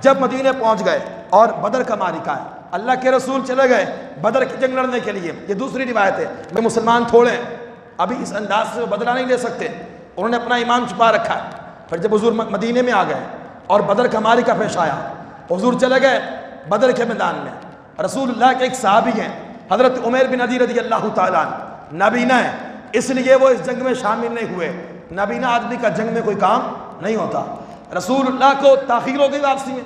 جب مدینے پہنچ گئے اور بدر کا معرکہ ہے، اللہ کے رسول چلے گئے بدر کی جنگ لڑنے کے لیے. یہ دوسری روایت ہے کہ مسلمان تھوڑے ابھی اس انداز سے وہ بدلہ نہیں لے سکتے، انہوں نے اپنا ایمان چھپا رکھا ہے. پھر جب حضور مدینے میں آ گئے اور بدر کا معرکہ پیش آیا، حضور چلے گئے بدر کے میدان میں. رسول اللہ کے ایک صحابی ہیں حضرت عمیر بن عدی رضی اللہ تعالیٰ عنہ، نابینا ہے اس لیے وہ اس جنگ میں شامل نہیں ہوئے. نابینا آدمی کا جنگ میں کوئی کام نہیں ہوتا. رسول اللہ کو تاخیر ہو گئی واپسی میں،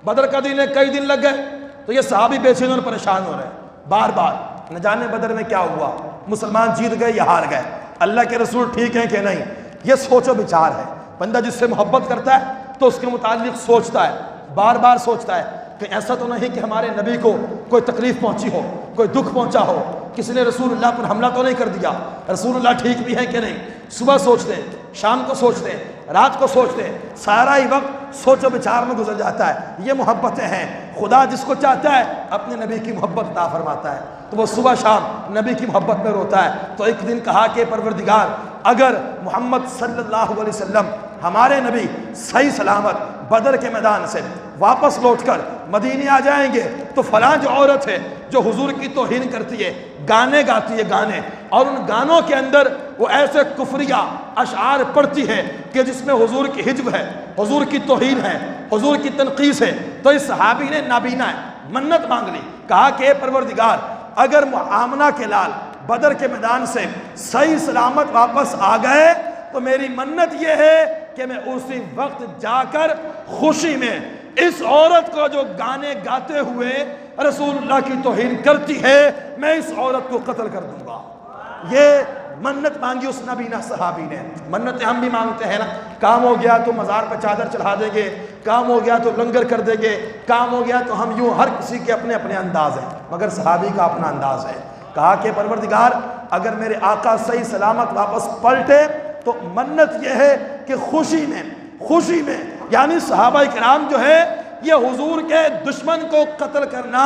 بدر کا دن ہے، کئی دن لگ گئے. تو یہ صحابی بے چین اور پریشان ہو رہے ہیں بار بار، نہ جانے بدر میں کیا ہوا، مسلمان جیت گئے یا ہار گئے، اللہ کے رسول ٹھیک ہیں کہ نہیں. یہ سوچ و بچار ہے. بندہ جس سے محبت کرتا ہے تو اس کے متعلق سوچتا ہے، بار بار سوچتا ہے کہ ایسا تو نہیں کہ ہمارے نبی کو کوئی تکلیف پہنچی ہو، کوئی دکھ پہنچا ہو، کسی نے رسول اللہ پر حملہ تو نہیں کر دیا، رسول اللہ ٹھیک بھی ہیں کہ نہیں. صبح سوچتے ہیں، شام کو سوچتے ہیں، رات کو سوچتے ہیں، سارا ہی وقت سوچ و بچار میں گزر جاتا ہے. یہ محبتیں ہیں. خدا جس کو چاہتا ہے اپنے نبی کی محبت عطا فرماتا ہے، تو وہ صبح شام نبی کی محبت میں روتا ہے. تو ایک دن کہا کہ پروردگار، اگر محمد صلی اللہ علیہ وسلم ہمارے نبی صحیح سلامت بدر کے میدان سے واپس لوٹ کر مدینے آ جائیں گے تو فلاں جو عورت ہے جو حضور کی توہین کرتی ہے، گانے گاتی ہے گانے، اور ان گانوں کے اندر وہ ایسے کفریہ اشعار پڑھتی ہے کہ جس میں حضور کی حجب ہے، حضور کی توہین ہے، حضور کی تنقیص ہے. تو اس صحابی نے نابینا ہے منت مانگ لی، کہا کہ اے پروردگار، اگر آمنہ کے لال بدر کے میدان سے صحیح سلامت واپس آ گئے تو میری منت یہ ہے کہ میں اسی وقت جا کر خوشی میں اس عورت کو جو گانے گاتے ہوئے رسول اللہ کی توہین کرتی ہے، میں اس عورت کو قتل کر دوں گا. یہ منت مانگی اس نابینا صحابی نے. منتیں ہم بھی مانگتے ہیں نا، کام ہو گیا تو مزار پہ چادر چڑھا دیں گے، کام ہو گیا تو لنگر کر دیں گے، کام ہو گیا تو ہم یوں، ہر کسی کے اپنے اپنے انداز ہیں، مگر صحابی کا اپنا انداز ہے. کہا کہ پروردگار، اگر میرے آقا صحیح سلامت واپس پلٹے تو منت یہ ہے کہ خوشی میں یعنی صحابہ کرام جو ہے یہ حضور کے دشمن کو قتل کرنا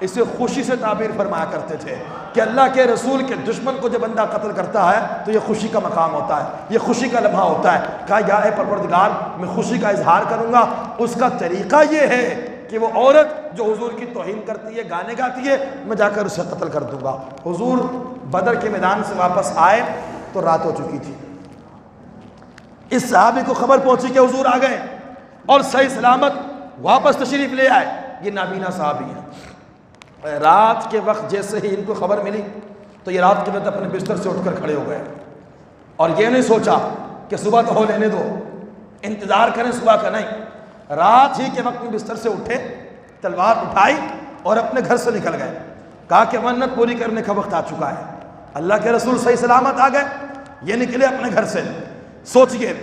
اسے خوشی سے تعبیر فرمایا کرتے تھے کہ اللہ کے رسول کے دشمن کو جب بندہ قتل کرتا ہے تو یہ خوشی کا مقام ہوتا ہے، یہ خوشی کا لمحہ ہوتا ہے. کہا یا اے پروردگار، میں خوشی کا اظہار کروں گا. اس کا طریقہ یہ ہے کہ وہ عورت جو حضور کی توہین کرتی ہے، گانے گاتی ہے، میں جا کر اسے قتل کر دوں گا. حضور بدر کے میدان سے واپس آئے تو رات ہو چکی تھی. اس صحابی کو خبر پہنچی کہ حضور آ گئے اور صحیح سلامت واپس تشریف لے آئے. یہ نابینا صحابی ہیں. رات کے وقت جیسے ہی ان کو خبر ملی تو یہ رات کے وقت اپنے بستر سے اٹھ کر کھڑے ہو گئے اور یہ نہیں سوچا کہ صبح تو ہو لینے دو، انتظار کریں صبح کا، نہیں. رات ہی کے وقت میں بستر سے اٹھے، تلوار اٹھائی اور اپنے گھر سے نکل گئے. کہا کہ منت پوری کرنے کا وقت آ چکا ہے. اللہ کے رسول صحیح سلامت آ گئے، یہ نکلے اپنے گھر سے. سوچئے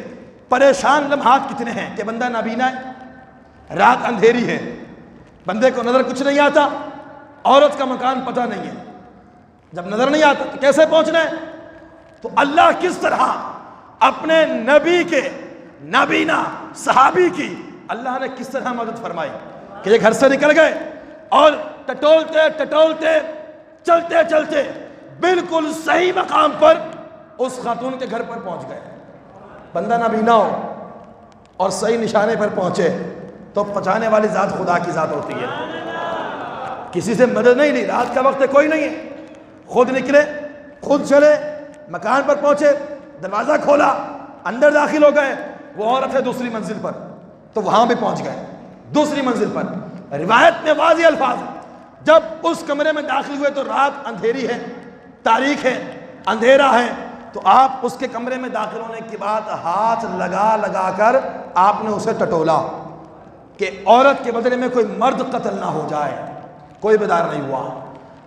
پریشان لمحات کتنے ہیں کہ بندہ نابینا ہے، رات اندھیری ہے، بندے کو نظر کچھ نہیں آتا، عورت کا مکان پتہ نہیں ہے. جب نظر نہیں آتا تو کیسے پہنچنا ہے؟ تو اللہ کس طرح اپنے نبی کے نابینا صحابی کی اللہ نے کس طرح مدد فرمائی کہ یہ گھر سے نکل گئے اور ٹٹولتے چلتے بالکل صحیح مقام پر اس خاتون کے گھر پر پہنچ گئے. بندہ نابینا ہو اور صحیح نشانے پر پہنچے تو پہنچانے والی ذات خدا کی ذات ہوتی ہے. کسی سے مدد نہیں لی، رات کا وقت ہے، کوئی نہیں ہے، خود نکلے، خود چلے، مکان پر پہنچے، دروازہ کھولا، اندر داخل ہو گئے. وہ عورت ہے دوسری منزل پر، تو وہاں بھی پہنچ گئے دوسری منزل پر. روایت میں واضح الفاظ ہیں، جب اس کمرے میں داخل ہوئے تو رات اندھیری ہے، تاریک ہے، اندھیرا ہے. تو آپ اس کے کمرے میں داخل ہونے کے بعد ہاتھ لگا کر آپ نے اسے ٹٹولا کہ عورت کے بدلے میں کوئی مرد قتل نہ ہو جائے. کوئی بیدار نہیں ہوا.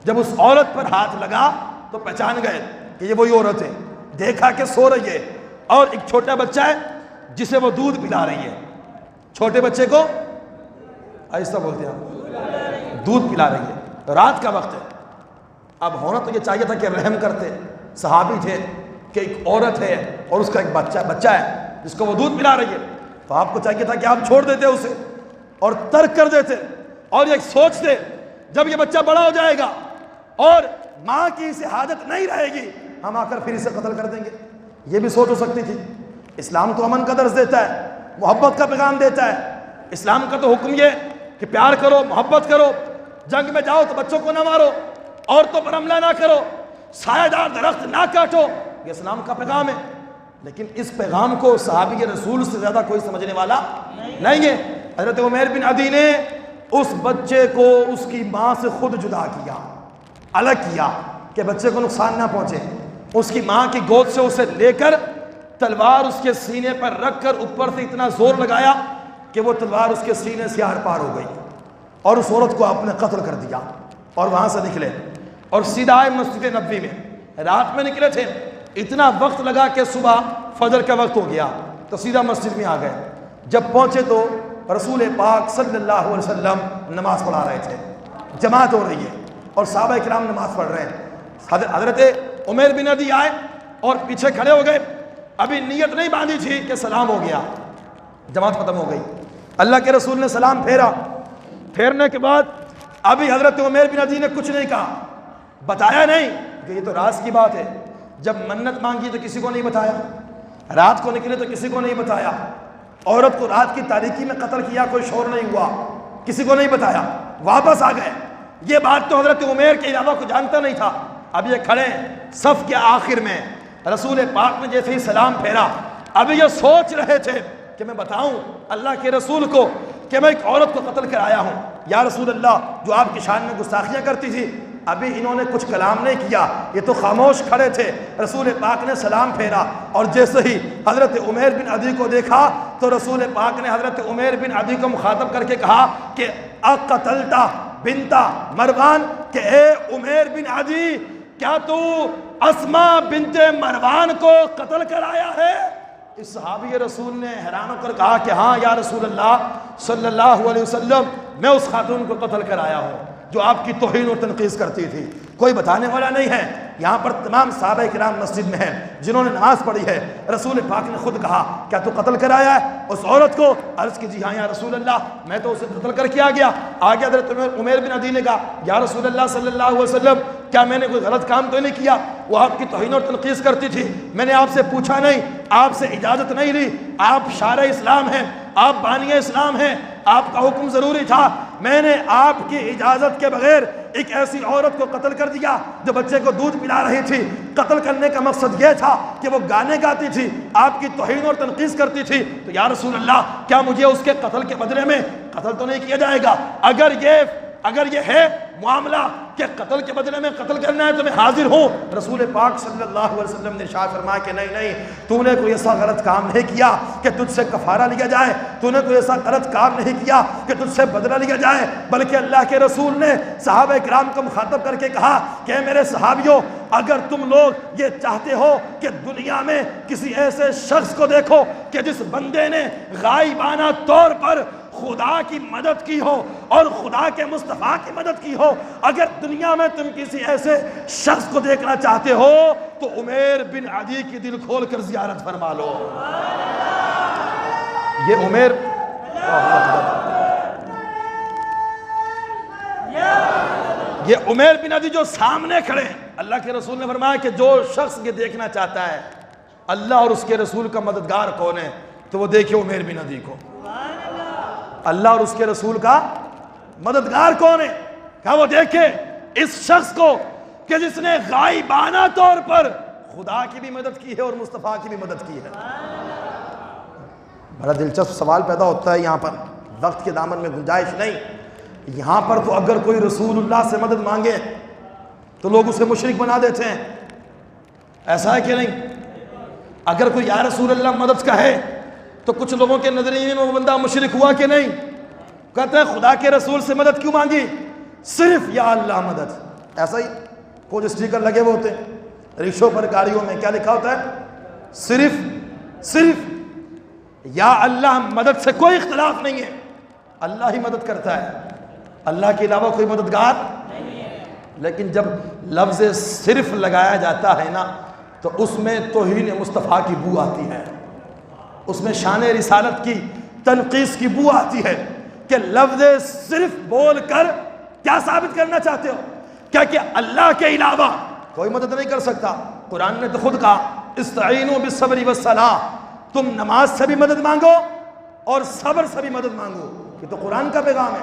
جب اس عورت پر ہاتھ لگا تو پہچان گئے کہ یہ وہی عورت ہے. دیکھا کہ سو رہی ہے اور ایک چھوٹا بچہ ہے جسے وہ دودھ پلا رہی ہے. چھوٹے بچے کو ایسا بولتے ہیں، دودھ پلا رہی ہے، رات کا وقت ہے. اب ہونا تو یہ چاہیے تھا کہ رحم کرتے، صحابی تھے کہ ایک عورت ہے اور اس کا ایک بچہ ہے جس کو وہ دودھ پلا رہی ہے، تو آپ کو چاہیے تھا کہ آپ چھوڑ دیتے اسے اور ترک کر دیتے اور یہ سوچتے جب یہ بچہ بڑا ہو جائے گا اور ماں کی اسے حاجت نہیں رہے گی، ہم آ کر پھر اسے قتل کر دیں گے. یہ بھی سوچ ہو سکتی تھی. اسلام تو امن کا درس دیتا ہے، محبت کا پیغام دیتا ہے. اسلام کا تو حکم یہ کہ پیار کرو، محبت کرو، جنگ میں جاؤ تو بچوں کو نہ مارو، عورتوں پر حملہ نہ کرو، سایہ دار درخت نہ کاٹو، یہ اسلام کا پیغام ہے۔ لیکن اس پیغام کو صحابی رسول سے زیادہ کوئی سمجھنے والا نہیں ہے۔ حضرت عمیر بن عدی نے اس بچے کو اس کی ماں سے خود جدا کیا، الگ کیا کہ بچے کو نقصان نہ پہنچے۔ اس کی ماں کی گود سے اسے لے کر تلوار اس کے سینے پر رکھ کر اوپر سے اتنا زور لگایا کہ وہ تلوار اس کے سینے سے آر پار ہو گئی، اور اس عورت کو آپ نے قتل کر دیا۔ اور وہاں سے نکلے اور سیدھا آئے مسجد نبوی میں، رات میں نکلے تھے، اتنا وقت لگا کہ صبح فجر کا وقت ہو گیا تو سیدھا مسجد میں آ گئے۔ جب پہنچے تو رسول پاک صلی اللہ علیہ وسلم نماز پڑھا رہے تھے، جماعت ہو رہی ہے اور صحابہ کرام نماز پڑھ رہے ہیں۔ حضرت عمیر بن عدی آئے اور پیچھے کھڑے ہو گئے، ابھی نیت نہیں باندھی تھی کہ سلام ہو گیا، جماعت ختم ہو گئی۔ اللہ کے رسول نے سلام پھیرا، پھیرنے کے بعد ابھی حضرت عمیر بن عدی نے کچھ نہیں کہا، بتایا نہیں کہ یہ تو راز کی بات ہے۔ جب منت مانگی تو کسی کو نہیں بتایا، رات کو نکلے تو کسی کو نہیں بتایا، عورت کو رات کی تاریکی میں قتل کیا، کوئی شور نہیں ہوا، کسی کو نہیں بتایا، واپس آ گئے۔ یہ بات تو حضرت عمیر کے علاوہ کو جانتا نہیں تھا۔ اب یہ کھڑے صف کے آخر میں، رسول پاک نے جیسے ہی سلام پھیرا، ابھی یہ سوچ رہے تھے کہ میں بتاؤں اللہ کے رسول کو کہ میں ایک عورت کو قتل کر آیا ہوں، یا رسول اللہ جو آپ کی شان میں گستاخیاں کرتی تھی۔ ابھی انہوں نے کچھ کلام نہیں کیا، یہ تو خاموش کھڑے تھے۔ رسول پاک نے سلام پھیرا اور جیسے ہی حضرت عمیر بن عدی کو دیکھا تو رسول پاک نے حضرت عمیر بن عدی کو مخاطب کر کے کہا کہ اقتلتا بنتا مروان، کہ اے عمیر بن عدی، کیا تو اسما بنت مروان کو قتل کر آیا ہے؟ اس صحابی رسول نے حیران ہو کر کہا کہ ہاں یا رسول اللہ صلی اللہ علیہ وسلم، میں اس خاتون کو قتل کر آیا ہوں جو آپ کی توہین اور تنقیص کرتی تھی۔ کوئی بتانے والا نہیں ہے۔ یہاں پر تمام صحابہ کرام مسجد میں ہیں جنہوں نے نماز پڑھی ہے۔ رسول پاک نے خود کہا کیا تو قتل کر آیا ہے اس عورت کو؟ عرض کی جی ہاں یا رسول اللہ، میں تو اسے قتل کر کے آ گیا۔ آگے حضرت عمیر بن عدی نے کہا یا رسول اللہ صلی اللہ علیہ وسلم، کیا میں نے کوئی غلط کام تو نہیں کیا؟ وہ آپ کی توہین اور تنقیص کرتی تھی، میں نے آپ سے پوچھا نہیں، آپ سے اجازت نہیں لی، آپ شارع اسلام ہیں، آپ بانی اسلام ہیں، آپ کا حکم ضروری تھا، میں نے آپ کی اجازت کے بغیر ایک ایسی عورت کو قتل کر دیا جو بچے کو دودھ پلا رہی تھی۔ قتل کرنے کا مقصد یہ تھا کہ وہ گانے گاتی تھی، آپ کی توہین اور تنقیص کرتی تھی، تو یا رسول اللہ کیا مجھے اس کے قتل کے بدلے میں قتل تو نہیں کیا جائے گا؟ اگر یہ ہے معاملہ کہ قتل کے بدلے میں قتل کرنا ہے تو میں حاضر ہوں۔ رسول پاک صلی اللہ علیہ وسلم نے ارشاد فرمایا کہ نہیں، تو نے کوئی ایسا غلط کام نہیں کیا کہ تجھ سے کفارہ لیا جائے، تو نے کوئی ایسا غلط کام نہیں کیا کہ تجھ سے بدلہ لیا جائے، بلکہ اللہ کے رسول نے صحابہ کرام کو مخاطب کر کے کہا کہ میرے صحابیوں، اگر تم لوگ یہ چاہتے ہو کہ دنیا میں کسی ایسے شخص کو دیکھو کہ جس بندے نے غائبانہ طور پر خدا کی مدد کی ہو اور خدا کے مصطفیٰ کی مدد کی ہو، اگر دنیا میں تم کسی ایسے شخص کو دیکھنا چاہتے ہو تو عمیر بن عدی کی دل کھول کر زیارت فرما لو۔ یہ عمیر بن عدی جو سامنے کھڑے، اللہ کے رسول نے فرمایا کہ جو شخص یہ دیکھنا چاہتا ہے اللہ اور اس کے رسول کا مددگار کون ہے تو وہ دیکھے عمیر بن عدی کو۔ اللہ اور اس کے رسول کا مددگار کون ہے؟ کہا وہ دیکھے اس شخص کو کہ جس نے غائبانہ طور پر خدا کی بھی مدد کی ہے اور مصطفیٰ کی بھی مدد کی ہے۔ بڑا دلچسپ سوال پیدا ہوتا ہے یہاں پر، وقت کے دامن میں گنجائش نہیں۔ یہاں پر تو اگر کوئی رسول اللہ سے مدد مانگے تو لوگ اسے مشرک بنا دیتے ہیں، ایسا ہے کہ نہیں؟ اگر کوئی یا رسول اللہ مدد کا ہے تو کچھ لوگوں کے نظریے میں وہ بندہ مشرک ہوا کہ نہیں؟ کہتے ہیں خدا کے رسول سے مدد کیوں مانگی؟ صرف یا اللہ مدد۔ ایسا ہی کچھ اسٹیکر لگے ہوئے ہوتے ہیں رکشوں پر، گاڑیوں میں، کیا لکھا ہوتا ہے؟ صرف یا اللہ مدد سے کوئی اختلاف نہیں ہے، اللہ ہی مدد کرتا ہے، اللہ کے علاوہ کوئی مددگار نہیں ہے۔ لیکن جب لفظ صرف لگایا جاتا ہے نا تو اس میں توہین مصطفیٰ کی بو آتی ہے، اس میں شان رسالت کی تنقیص کی بو آتی ہے کہ لفظ صرف بول کر کیا ثابت کرنا چاہتے ہو؟ کیا کہ اللہ کے علاوہ کوئی مدد نہیں کر سکتا؟ قرآن نے تو خود کہا استعینوا بالصبر والصلاۃ، تم نماز سے بھی مدد مانگو اور صبر سے بھی مدد مانگو۔ یہ تو قرآن کا پیغام ہے.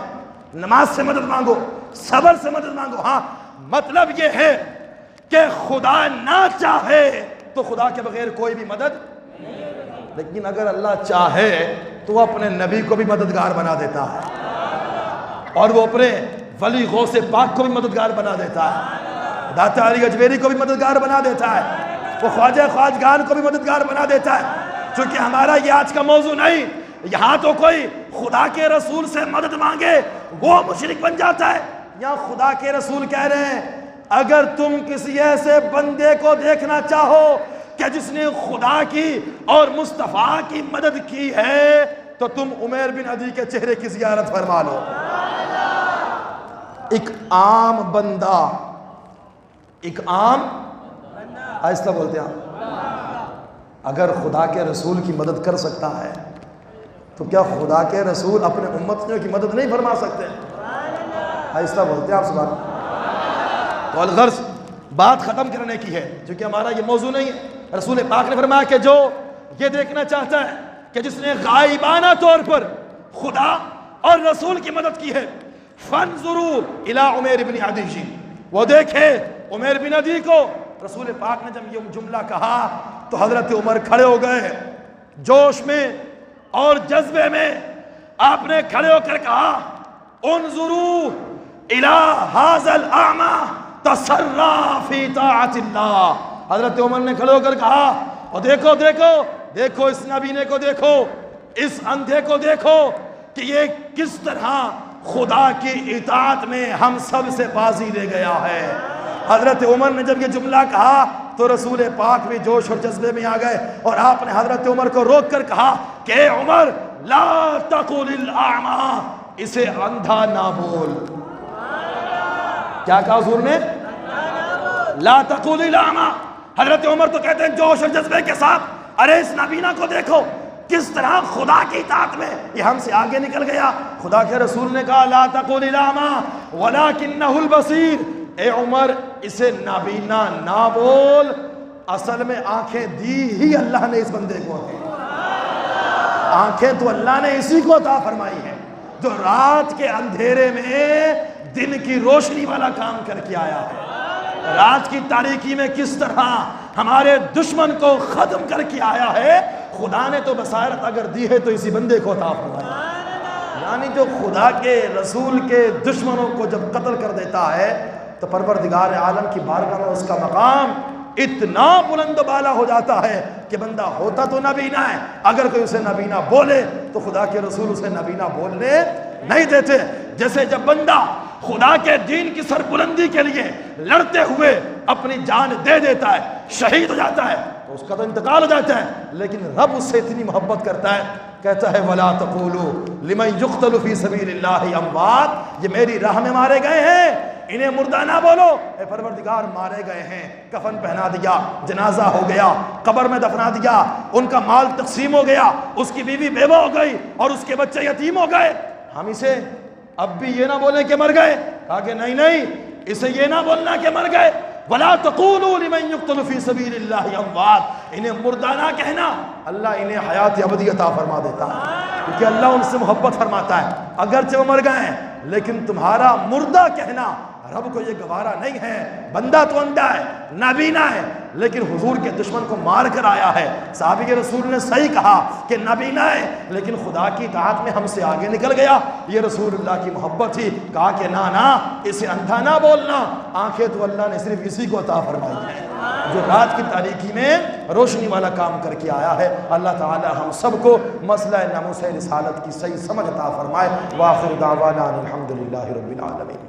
نماز سے مدد مانگو, صبر سے مدد مانگو. ہاں مطلب یہ ہے کہ خدا نہ چاہے تو خدا کے بغیر کوئی بھی مدد, لیکن اگر اللہ چاہے تو وہ اپنے نبی کو بھی مددگار بنا دیتا ہے, اور وہ اپنے ولی غوث پاک کو بھی مددگار بنا دیتا ہے, داتا علی اجمیری کو بھی مددگار بنا دیتا ہے, وہ خواجہ خواجگان کو بھی مددگار بنا دیتا ہے. چونکہ ہمارا یہ آج کا موضوع نہیں, یہاں تو کوئی خدا کے رسول سے مدد مانگے وہ مشرک بن جاتا ہے. یہاں خدا کے رسول کہہ رہے ہیں اگر تم کسی ایسے بندے کو دیکھنا چاہو کہ جس نے خدا کی اور مصطفیٰ کی مدد کی ہے تو تم عمیر بن عدی کے چہرے کی زیارت فرما لو. ایک عام بندہ, ایک عام, آہستہ بولتے ہیں, اگر خدا کے رسول کی مدد کر سکتا ہے تو کیا خدا کے رسول اپنے امتیوں کی مدد نہیں فرما سکتے؟ آہستہ بولتے ہیں آپ سبحان. تو الغرض بات ختم کرنے کی ہے, چونکہ ہمارا یہ موضوع نہیں ہے. رسول پاک نے فرمایا کہ جو یہ دیکھنا چاہتا ہے کہ جس نے غائبانہ طور پر خدا اور رسول کی مدد کی ہے, فانظروا الی عمیر بن عدی جی, وہ دیکھے عمیر بن عدی کو. رسول پاک نے جب یہ جملہ کہا تو حضرت عمر کھڑے ہو گئے, جوش میں اور جذبے میں آپ نے کھڑے ہو کر کہا انظروا الی ھذا الاعمى تسرع فی طاعت اللہ. حضرت عمر نے کھڑے ہو کر کہا اور دیکھو دیکھو دیکھو اس نابینے کو, دیکھو اس اندھے کو, دیکھو کہ یہ کس طرح خدا کی اطاعت میں ہم سب سے بازی لے گیا ہے. حضرت عمر نے جب یہ جملہ کہا تو رسول پاک بھی جوش اور جذبے میں آ گئے, اور آپ نے حضرت عمر کو روک کر کہا کہ عمر لا تقل الاعمى, اسے اندھا نہ بول. کیا کہا حضور نے؟ لا تقل الاعمى. حضرت عمر تو کہتے ہیں جوش اور جذبے کے ساتھ, ارے اس نابینا کو دیکھو کس طرح خدا کی اطاعت میں یہ ہم سے آگے نکل گیا. خدا کے رسول نے کہا لا تقل الاعمى ولکنہ البصیر. اے عمر اسے نابینا نہ بول, اصل میں آنکھیں دی ہی اللہ نے اس بندے کو ہیں. آنکھیں تو اللہ نے اسی کو عطا فرمائی ہے جو رات کے اندھیرے میں دن کی روشنی والا کام کر کے آیا ہے. رات کی تاریکی میں کس طرح ہمارے دشمن کو ختم کر کے آیا ہے, خدا نے تو بصائرت اگر دی ہے تو اسی بندے کو عطا فرمائی. یعنی جو خدا کے رسول کے دشمنوں کو جب قتل کر دیتا ہے تو پروردگار عالم کی بارگاہ میں اس کا مقام اتنا بلند و بالا ہو جاتا ہے کہ بندہ ہوتا تو نابینا ہے, اگر کوئی اسے نابینا بولے تو خدا کے رسول اسے نابینا بولنے نہیں دیتے. جیسے جب بندہ خدا کے دین کی سربلندی کے لیے لڑتے ہوئے اپنی جان دے دیتا ہے, شہید ہو جاتا ہے, تو اس کا تو انتقال ہو جاتا ہے, لیکن رب اس سے اتنی محبت کرتا ہے, کہتا ہے وَلَا تَقُولُوا لِمَنْ يُقْتَلُ فِي سَبِيلِ اللَّهِ أَمْوَاتٌ, یہ میری راہ میں مارے گئے ہیں انہیں مردہ نہ بولو. اے پروردگار مارے گئے ہیں, کفن پہنا دیا, جنازہ ہو گیا, قبر میں دفنا دیا, ان کا مال تقسیم ہو گیا, اس کی بیوی بیوہ ہو گئی اور اس کے بچے یتیم ہو گئے, ہم اسے اب بھی یہ نہ بولیں کہ مر گئے. کہا کہ نہیں نہیں, اسے یہ نہ بولنا کہ مر گئے. وَلَا تَقُولُوا لِمَنْ يُقْتَلُ فِي سَبِيلِ اللَّهِ أَمْوَاتٌ, انہیں مردہ نہ کہنا, اللہ انہیں حیات ابدی عطا فرما دیتا ہے, کیونکہ اللہ ان سے محبت فرماتا ہے. اگرچہ وہ مر گئے ہیں لیکن تمہارا مردہ کہنا رب کو یہ گوارا نہیں ہے. بندہ تو اندھا ہے, نابینا ہے, لیکن حضور کے دشمن کو مار کر آیا ہے. صحابی رسول نے صحیح کہا کہ نابینا ہے لیکن خدا کی اطاعت میں ہم سے آگے نکل گیا. یہ رسول اللہ کی محبت تھی. کہا کہ نا اسے اندھا نہ بولنا, آنکھیں تو اللہ نے صرف اسی کو عطا فرمائی ہے جو رات کی تاریکی میں روشنی والا کام کر کے آیا ہے. اللہ تعالی ہم سب کو مسئلہ ناموس رسالت کی صحیح سمجھ عطا فرمائے. وآخر دعوانا الحمدللہ رب العالمین.